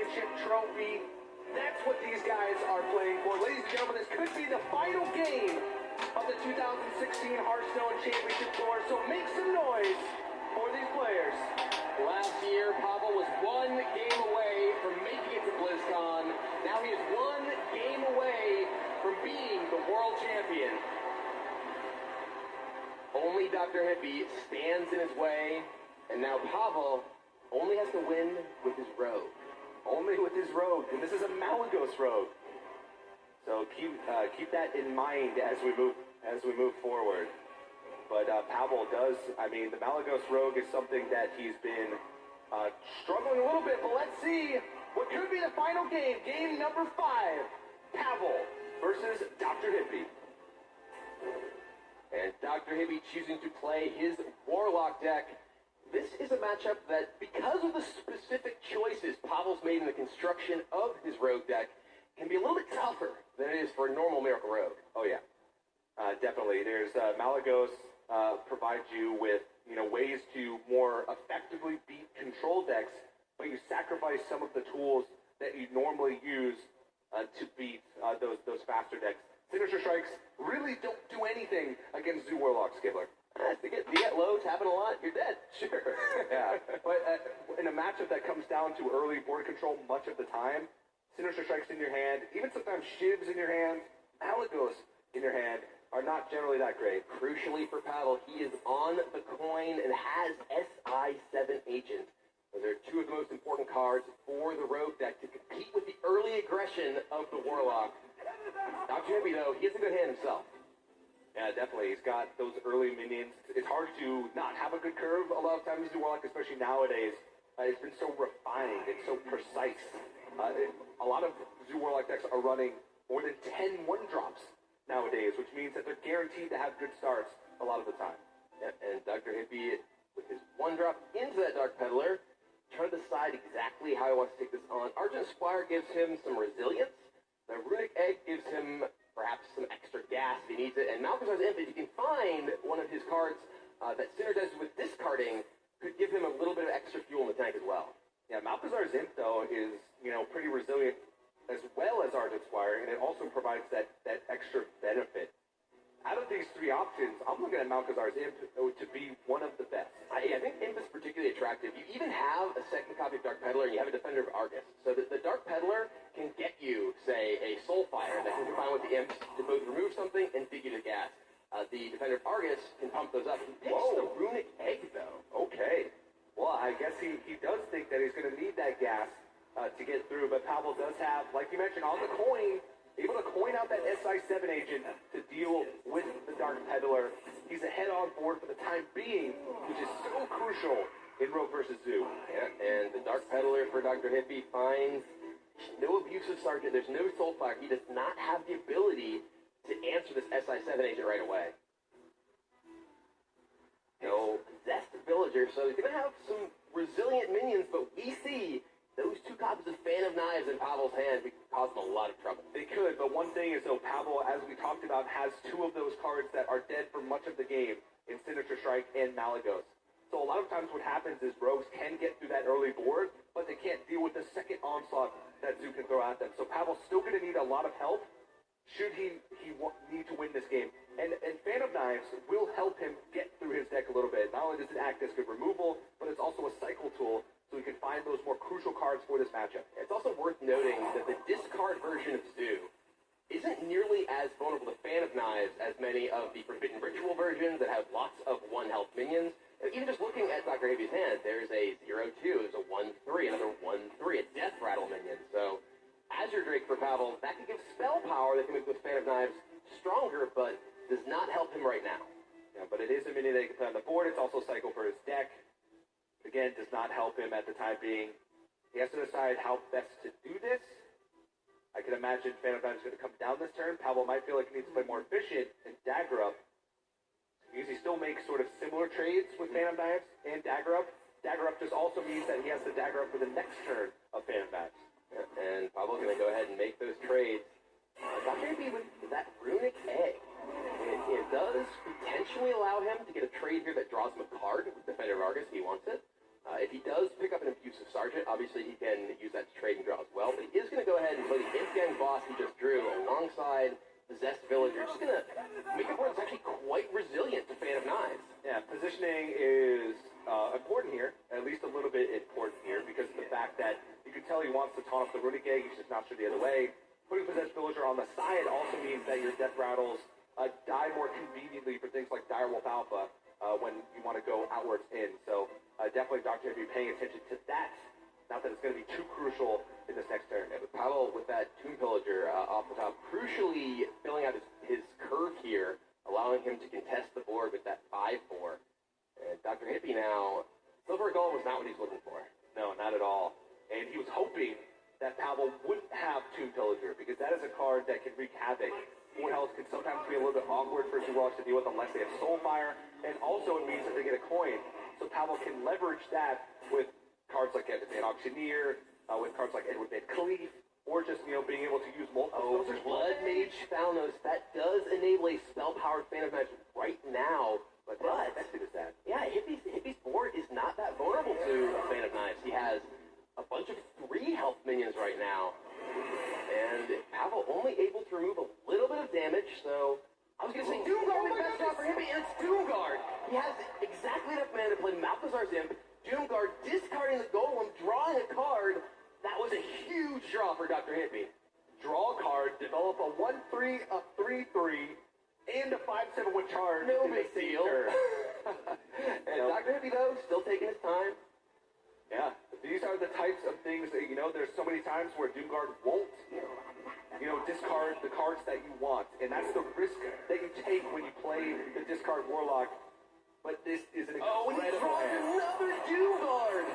championship trophy. That's what these guys are playing for. Ladies and gentlemen, this could be the final game of the 2016 Hearthstone Championship Tour, so make some noise for these players. Last year, Pavel was one game away from making it to BlizzCon. Now he is one game away from being the world champion. Only DrHippi stands in his way, and now Pavel only has to win with his rogue. Only with his rogue, and this is a Malagos rogue. So keep that in mind as we move forward. But Pavel does. I mean, the Malagos rogue is something that he's been struggling a little bit. But let's see what could be the final game. Game number 5. Pavel versus DrHippi. And DrHippi choosing to play his Warlock deck. This is a matchup that, because of the specific choices Pavel's made in the construction of his rogue deck, can be a little bit tougher than it is for a normal Miracle Rogue. Oh yeah, definitely. There's Malagos provides you with ways to more effectively beat control decks, but you sacrifice some of the tools that you normally use to beat those faster decks. Signature Strikes really don't do anything against Zoo Warlock, Skibler. If you get low, tapping a lot, you're dead. Sure. Yeah. But in a matchup that comes down to early board control much of the time, Sinister Strikes in your hand, even sometimes Shivs in your hand, Malagos in your hand, are not generally that great. Crucially for Pavel, he is on the coin and has SI7 Agent. Those are two of the most important cards for the Rogue deck to compete with the early aggression of the Warlock. DrHippi, though, he has a good hand himself. Yeah, definitely. He's got those early minions. It's hard to not have a good curve a lot of times in Warlock, especially nowadays. It's been so refined. It's so precise. A lot of Zoo Warlock decks are running more than 10 1-drops nowadays, which means that they're guaranteed to have good starts a lot of the time. Yep, and DrHippi, with his 1-drop into that Dark Peddler, trying to decide exactly how he wants to take this on. Argent Squire gives him some resilience. The Runic Egg gives him perhaps some extra gas if he needs it. And Malchazar's Imp, if you can find one of his cards that synergizes with discarding, could give him a little bit of extra fuel in the tank as well. Yeah, Malchazar's Imp, though, is, pretty resilient as well as Argent Squire, and it also provides that extra benefit. Out of these 3 options, I'm looking at Malchazar's Imp to be one of the best. I think Imp is particularly attractive. You even have a second copy of Dark Peddler, and you have a Defender of Argus. So the Dark Peddler can get you, say, a Soulfire that can combine with the Imp to both remove something and dig you to gas. The Defender of Argus can pump those up. He picks the Runic Egg, though. Okay. Well, I guess he does think that he's going to need that gas to get through, but Pavel does have, like you mentioned, on the coin, able to coin out that SI7 Agent to deal with the Dark Peddler. He's ahead on board for the time being, which is so crucial in Rogue versus Zoo. Yeah, and the Dark Peddler for DrHippi finds no abusive Sergeant. There's no Soulfire. He does not have the ability to answer this SI7 Agent right away. No possessed villager, so he's going to have some resilient minions, but we see those 2 copies of Fan of Knives in Pavel's hand could cause him a lot of trouble. They could, but one thing is, though, Pavel, as we talked about, has 2 of those cards that are dead for much of the game in Sinister Strike and Malagos. So a lot of times what happens is rogues can get through that early board, but they can't deal with the second onslaught that Zoo can throw at them. So Pavel's still going to need a lot of help should he need to win this game. And Fan of Knives will help him get through his deck a little bit. Not only does it act as good removal, but it's also a cycle tool, so he can find those more crucial cards for this matchup. It's also worth noting that the discard version of Zoo isn't nearly as vulnerable to Fan of Knives as many of the Forbidden Ritual versions that have lots of 1-health minions. Even just looking at DrHippi's hand, there's a 0-2, there's a 1-3, another 1-3, a Death Rattle minion. So, Azure Drake for Pavel, that can give spell power that can make those Fan of Knives stronger, but does not help him right now. Yeah, but it is a minion that he can put on the board. It's also cycle for his deck. Again, does not help him at the time being. He has to decide how best to do this. I can imagine Fan of Knives is going to come down this turn. Pavel might feel like he needs to play more efficient and dagger up. Because he still makes sort of similar trades with Fan of Knives and dagger up. Dagger up just also means that he has to dagger up for the next turn of Fan of Knives. Yeah, and Pavel's going to go ahead and make those trades. DrHippi with that Runic Egg. It does potentially allow him to get a trade here that draws him a card with Defender of Argus if he wants it. If he does pick up an Abusive Sergeant, obviously he can use that to trade and draw alongside Possessed Villager. Just going to make a board that's actually quite resilient to Fan of Knives. Yeah, positioning is important here, at least a little bit important here, because of the fact that you can tell he wants to taunt up the Runic Egg, he's just not sure the other way. Putting Possessed Villager on the side also means that your Death Rattles die more conveniently for things like Direwolf Alpha when you want to go outwards in. So definitely DrHippi paying attention to that. Not that it's going to be too crucial in this next turn. Yeah, but Pavel with that Tomb Pillager off the top, crucially filling out his curve here, allowing him to contest the board with that 5-4. And DrHippi now, Silver Gold was not what he's looking for. No, not at all. And he was hoping that Pavel wouldn't have Tomb Pillager, because that is a card that can wreak havoc. 4 health can sometimes be a little bit awkward for Warlocks to deal with unless they have Soulfire, and also it means that they get a coin. So Pavel can leverage that with cards like Edward Van Auctioneer, with cards like Edward Van Cleef, or just, being able to use multiple filters. Blood Mage Thalnos, that does enable a spell-powered Fan of Knives right now, but that's good as that. Yeah, Hippie's board is not that vulnerable to a Fan of Knives. He has a bunch of 3 health minions right now, and Pavel only able to remove a little bit of damage, so I was going to say Doomguard is the best job for Hippie, and it's Doomguard. He has exactly enough mana to play Malthazar's Imp, Doomguard discarding the Golem, drawing a card. That was a huge draw for DrHippi. Draw a card, develop a 1/3, a 3/3, and a 5/7 with charge. No big deal. And DrHippi, though, still taking his time. Yeah, these are the types of things that, there's so many times where Doomguard won't, discard the cards that you want. And that's the risk that you take when you play the discard Warlock. But this is an incredible and he draws another Doomguard!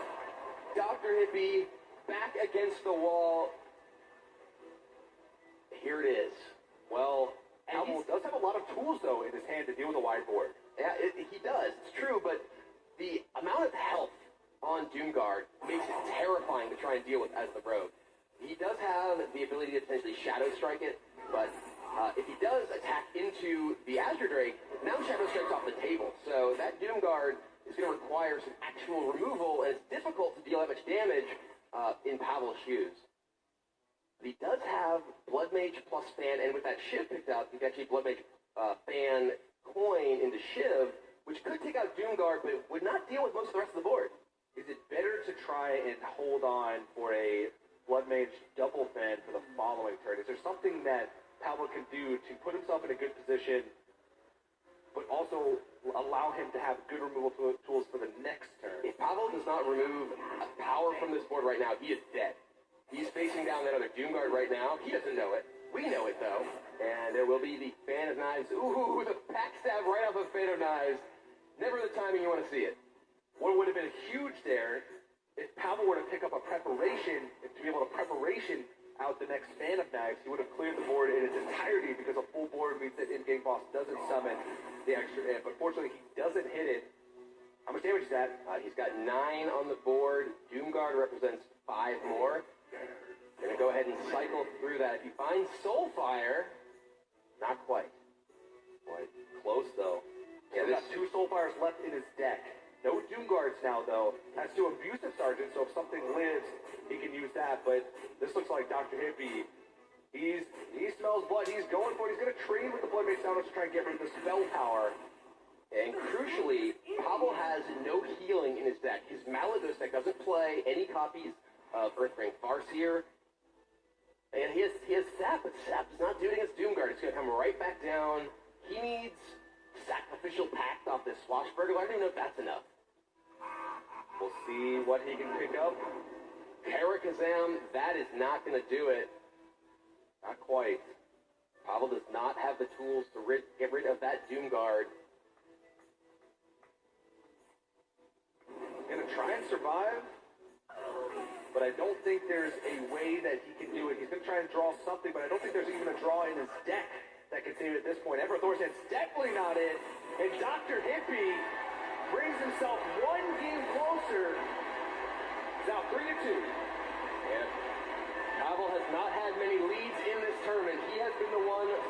DrHippi back against the wall. Here it is. Well, Pavel does have a lot of tools, though, in his hand to deal with a wide board. Yeah, he does. It's true, but the amount of health on Doomguard makes it terrifying to try and deal with as the rogue. He does have the ability to potentially Shadow Strike it, but if he does attack into the Azure Drake, now Shadow Strike's off the table. So that Doomguard is going to require some actual removal, and it's difficult to deal that much damage in Pavel's shoes. But he does have Blood Mage plus Fan, and with that Shiv picked out, you can actually Blood Mage Fan coin into Shiv, which could take out Doomguard, but it would not deal with most of the rest of the board. Is it better to try and hold on for a Blood Mage double Fan for the following turn? Is there something that Pavel can do to put himself in a good position, but also allow him to have good removal tools for the next turn? If Pavel does not remove power from this board right now, he is dead. He's facing down that other Doomguard right now. He doesn't know it. We know it, though. And there will be the Fan of Knives. Ooh, the backstab right off of Fan of Knives. Never the timing you want to see it. What would have been huge there if Pavel were to pick up a preparation, and to be able to preparation out the next Fan of Knives, he would have cleared the board in its entirety, because a full board means that in-game boss doesn't summon the extra hit. But fortunately, he doesn't hit it. How much damage is that? He's got 9 on the board. Doomguard represents 5 more. Gonna go ahead and cycle through that. If he finds Soulfire, not quite. Quite close, though. Yeah, he's got 2 Soulfires left in his deck. No Doomguards now, though. Has 2 Abusive Sergeants, so if something lives, he can use that. But this looks like DrHippi. He smells blood. He's going for it. He's going to trade with the Blood Mage Thalnos to try and get rid of the spell power. And crucially, Pavel has no healing in his deck. His Malagos deck doesn't play any copies of Earthring Farseer. And he has Sap, but Sap does not do it against Doomguard. It's going to come right back down. He needs Sacrificial Pact off this Swashbuckler. I don't even know if that's enough. We'll see what he can pick up. Karakazam, that is not going to do it. Not quite. Pavel does not have the tools to get rid of that Doomguard. Gonna try and survive, but I don't think there's a way that he can do it. He's gonna try and draw something, but I don't think there's even a draw in his deck that can save it at this point. Emperor Thorsand's definitely not it, and DrHippi brings himself 1 game closer. He's out 3-2. Yeah. Pavel has not had many leads in this tournament. He has been the one